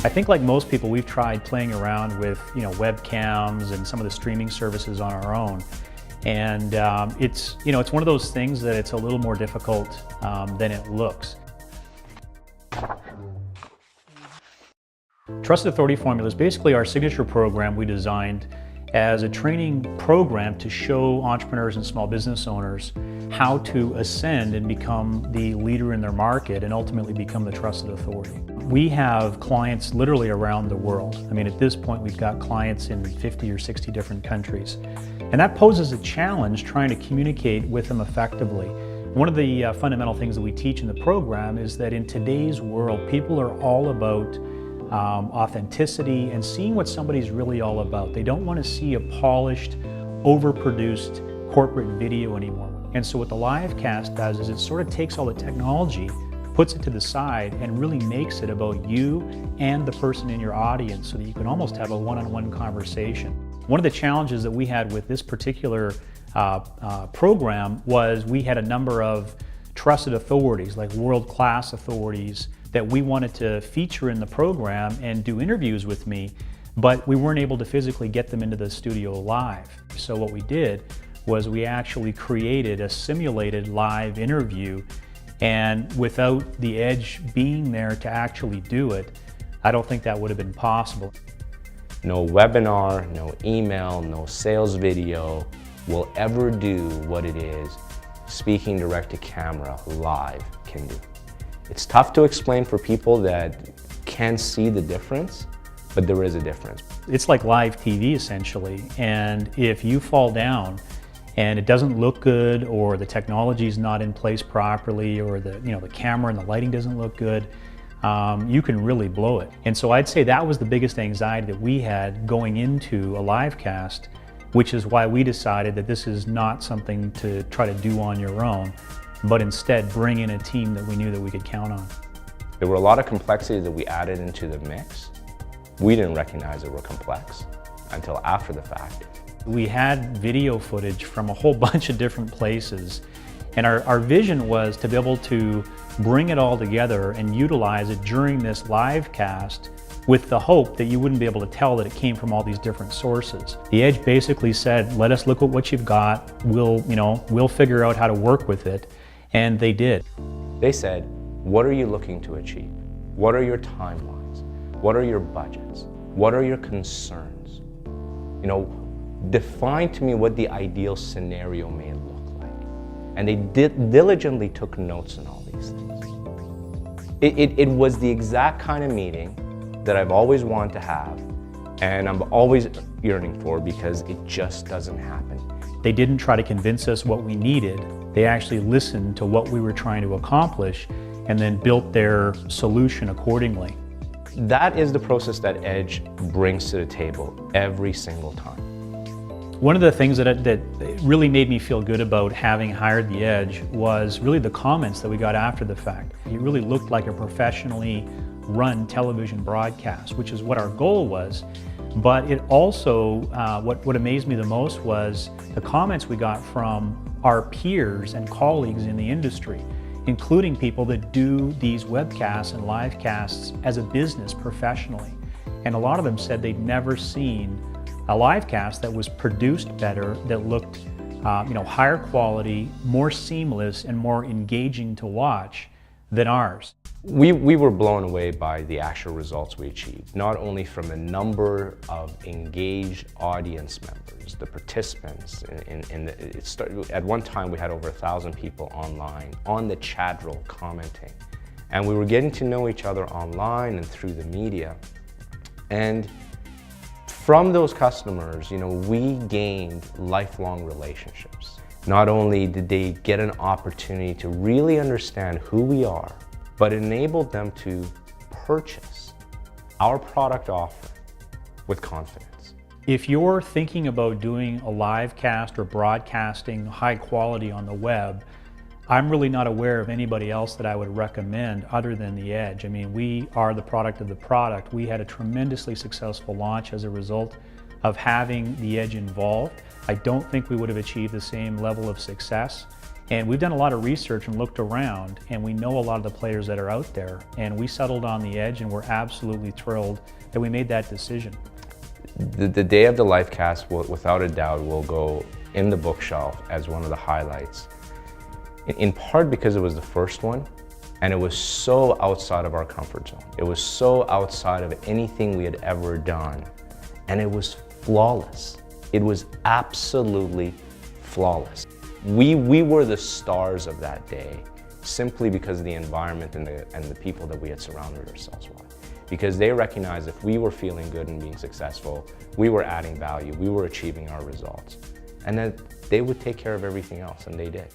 I think like most people, we've tried playing around with webcams and some of the streaming services on our own. And it's one of those things that it's a little more difficult than it looks. Trusted Authority Formula is basically our signature program we designed as a training program to show entrepreneurs and small business owners how to ascend and become the leader in their market and ultimately become the trusted authority. We have clients literally around the world. I mean, at this point, we've got clients in 50 or 60 different countries. And that poses a challenge trying to communicate with them effectively. One of the fundamental things that we teach in the program is that in today's world, people are all about authenticity and seeing what somebody's really all about. They don't want to see a polished, overproduced corporate video anymore. And so what the Livecast does is it sort of takes all the technology, puts it to the side, and really makes it about you and the person in your audience so that you can almost have a one-on-one conversation. One of the challenges that we had with this particular program was we had a number of trusted authorities, like world-class authorities, that we wanted to feature in the program and do interviews with me, but we weren't able to physically get them into the studio live. So what we did was we actually created a simulated live interview, and without the Edge being there to actually do it, I don't think that would have been possible. No webinar, no email, no sales video will ever do what it is speaking direct to camera live can do. It's tough to explain for people that can't see the difference, but there is a difference. It's like live TV essentially, and if you fall down and it doesn't look good, or the technology is not in place properly, or the camera and the lighting doesn't look good, you can really blow it. And so I'd say that was the biggest anxiety that we had going into a live cast, which is why we decided that this is not something to try to do on your own, but instead bring in a team that we knew that we could count on. There were a lot of complexities that we added into the mix. We didn't recognize they were complex until after the fact. We had video footage from a whole bunch of different places, and our vision was to be able to bring it all together and utilize it during this live cast with the hope that you wouldn't be able to tell that it came from all these different sources. The Edge basically said, let us look at what you've got, we'll figure out how to work with it. And they did. They said, what are you looking to achieve? What are your timelines? What are your budgets? What are your concerns? Define to me what the ideal scenario may look like. And they diligently took notes on all these things. It was the exact kind of meeting that I've always wanted to have, and I'm always yearning for, because it just doesn't happen. They didn't try to convince us what we needed. They actually listened to what we were trying to accomplish and then built their solution accordingly. That is the process that Edge brings to the table every single time. One of the things that really made me feel good about having hired the Edge was really the comments that we got after the fact. It really looked like a professionally run television broadcast, which is what our goal was. But it also, what amazed me the most was the comments we got from our peers and colleagues in the industry, including people that do these webcasts and live casts as a business professionally. And a lot of them said they'd never seen a live cast that was produced better, that looked higher quality, more seamless, and more engaging to watch than ours. We were blown away by the actual results we achieved, not only from the number of engaged audience members, the participants. At one time, we had over 1,000 people online on the chat roll commenting. And we were getting to know each other online and through the media. And from those customers, we gained lifelong relationships. Not only did they get an opportunity to really understand who we are, but enabled them to purchase our product offering with confidence. If you're thinking about doing a live cast or broadcasting high quality on the web, I'm really not aware of anybody else that I would recommend other than the Edge. I mean, we are the product of the product. We had a tremendously successful launch as a result of having the Edge involved. I don't think we would have achieved the same level of success And we've done a lot of research and looked around, and we know a lot of the players that are out there, and we settled on the Edge, and we're absolutely thrilled that we made that decision. The day of the Livecast, without a doubt, will go in the bookshelf as one of the highlights. In part because it was the first one, and it was so outside of our comfort zone. It was so outside of anything we had ever done, and it was flawless. It was absolutely flawless. We were the stars of that day simply because of the environment and the people that we had surrounded ourselves with. Because they recognized if we were feeling good and being successful, we were adding value, we were achieving our results. And that they would take care of everything else, and they did.